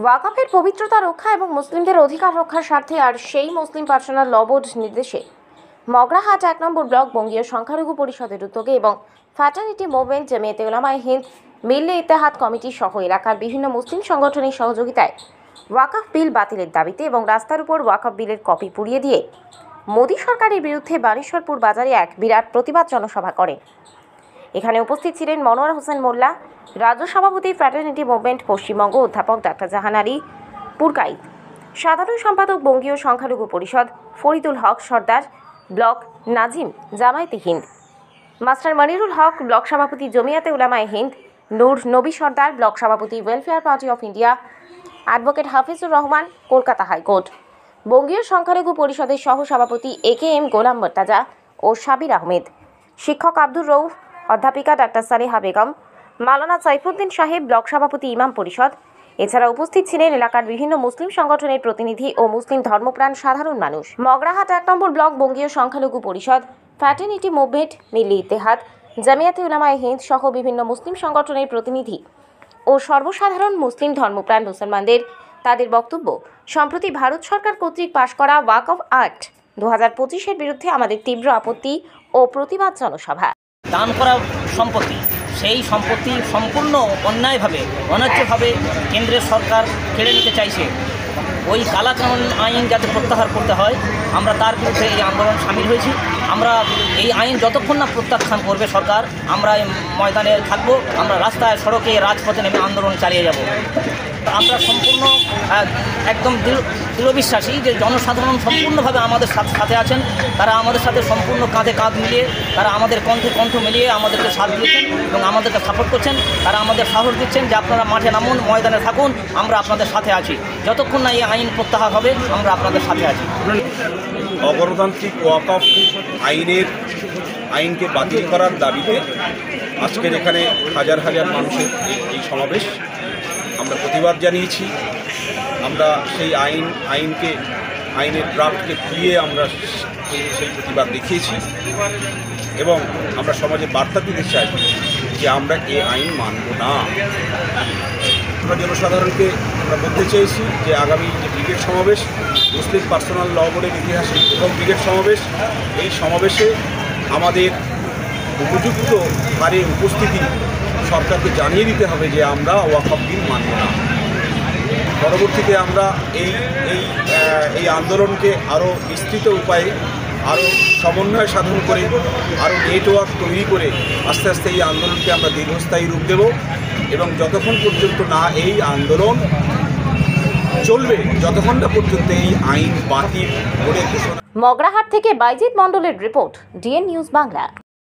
ওয়াকফের পবিত্রতা রক্ষা এবং মুসলিমদের অধিকার রক্ষার স্বার্থে আর সেই মুসলিম পার্সোনাল ল বোর্ড নির্দেশে মগরাহাট 1 নম্বর ব্লক বঙ্গীয় সংখ্যালঘু পরিষদের উদ্যোগে এবং ফ্র্যাটার্নিটি মুভমেন্ট জামিয়াতে উলামায়ে হিন্দ মিল্লে ইত্তেহাদ কমিটি সহ এলাকার বিভিন্ন মুসলিম সংগঠনের সহযোগিতায় ওয়াকফ বিল বাতিলের দাবিতে এবং রাস্তার উপর ওয়াকফ বিলের কপি পুড়িয়ে দিয়ে মোদী সরকারের বিরুদ্ধে বানেশ্বরপুর বাজারে এক বিরাট প্রতিবাদ জনসভা করে। এখানে উপস্থিত ছিলেন মনোয়ার হোসেন মোল্লা, রাজ্য সভাপতি ফ্র্যাটার্নিটি মুভমেন্ট পশ্চিমবঙ্গ অধ্যাপক ডাক্তার জাহান আলী পুরকাইত, সাধারণ সম্পাদক বঙ্গীয় সংখ্যালঘু পরিষদ ফরিদুল হক সর্দার, ব্লক নাজিম জামায়াতে হিন্দ, মাস্টার মনিরুল হক, ব্লক সভাপতি জমিয়াতে উলামায়ে হিন্দ নূর নবী সর্দার, ব্লক সভাপতি welfare party of India, advocate Hafizur Rahman, Kolkata high court, বঙ্গীয় সংখ্যালঘু পরিষদের সহ সভাপতি AKM গোলাম মোর্তাজা ও সাবির আহমেদ, শিক্ষক আব্দুর রউফ, অধ্যাপিকা ডাক্তার সালেহা বেগম, মাওলানা সাইফুদ্দিন সাহেব, ব্লক সভাপতি ইমাম পরিষদ। এছাড়া উপস্থিত ছিলেন এলাকার বিভিন্ন মুসলিম সংগঠনের প্রতিনিধি ও মুসলিম ধর্মপ্রাণ সাধারণ মানুষ। মগরাহাট 1 নম্বর ব্লক বঙ্গীয় সংখ্যালঘু পরিষদ, ফ্র্যাটার্নিটি মুভমেন্ট, মিল্লি ইত্তেহাদ, জামিয়াতে উলামায়ে হিন্দ সহ বিভিন্ন মুসলিম সংগঠনের প্রতিনিধি ও সর্বসাধারণ মুসলিম ধর্মপ্রাণ মুসলমানদের তাদের বক্তব্য সম্প্রতি ভারত সরকার কর্তৃক পাশ করা ওয়াকফ অ্যাক্ট 2025-এর বিরুদ্ধে আমাদের তীব্র আপত্তি ও প্রতিবাদ জনসভা। দান করা সম্পত্তি, সেই সম্পত্তি সম্পূর্ণ অন্যায়ভাবে অন্যায্যভাবে কেন্দ্রের সরকার কেড়ে নিতে চাইছে। ওই কালাকানুন আইন যাতে প্রত্যাহার করতে হয়, আমরা তার বিরুদ্ধে এই আন্দোলন সামিল হয়েছি। আমরা এই আইন যতক্ষণ না প্রত্যাখ্যান করবে সরকার, আমরা এই ময়দানে থাকবো, আমরা রাস্তায় সড়কে রাজপথে নেমে আন্দোলন চালিয়ে যাব। আমরা সম্পূর্ণ একদম দৃঢ় বিশ্বাসী যে জনসাধারণ সম্পূর্ণভাবে আমাদের সাথে আছেন। তারা আমাদের সাথে সম্পূর্ণ কাঁধে কাঁধ মিলিয়ে, তারা আমাদের কণ্ঠে কণ্ঠ মিলিয়ে আমাদেরকে সাথ দিয়েছেন এবং আমাদেরকে সাপোর্ট করছেন। তারা আমাদের সাহস দিচ্ছেন যে আপনারা মাঠে নামুন, ময়দানে থাকুন, আমরা আপনাদের সাথে আছি। যতক্ষণ না এই আইন প্রত্যাহার হবে, আমরা আপনাদের সাথে আছি। অগণতান্ত্রিক ওয়াকফ আইনকে বাতিল করার দাবিতে আজকের এখানে হাজার হাজার মানুষের এই সমাবেশ। আমরা প্রতিবাদ জানিয়েছি। আমরা সেই আইনের ড্রাফটকে খুলিয়ে আমরা সেই প্রতিবাদ দেখিয়েছি এবং আমরা সমাজে বার্তা দিতে চাই যে আমরা এই আইন মানব না। আমরা জনসাধারণকে আমরা বলতে চেয়েছি যে আগামী যে ব্রিগেড সমাবেশ, মুসলিম পার্সোনাল ল বোর্ডের ইতিহাসে প্রথম ব্রিগেড সমাবেশ, এই সমাবেশে আমাদের উপযুক্ত হারে উপস্থিতি সরকারকে জানিয়ে দিতে হবে যে আমরা ওয়াকফ বিল মানব না। পরবর্তীতে আমরা এই আন্দোলনকে আরও বিস্তৃত উপায়ে, আরও সমন্বয় সাধন করে, আরও নেটওয়ার্ক তৈরি করে আস্তে আস্তে এই আন্দোলনকে আমরা দীর্ঘস্থায়ী রূপ দেব এবং যতক্ষণ পর্যন্ত না এই আন্দোলন চলবে, যতক্ষণ না পর্যন্ত এই আইন বাতিল করে ঘোষণা। মগরাহাট থেকে বাইজিৎ মণ্ডলের রিপোর্ট, DN নিউজ বাংলা।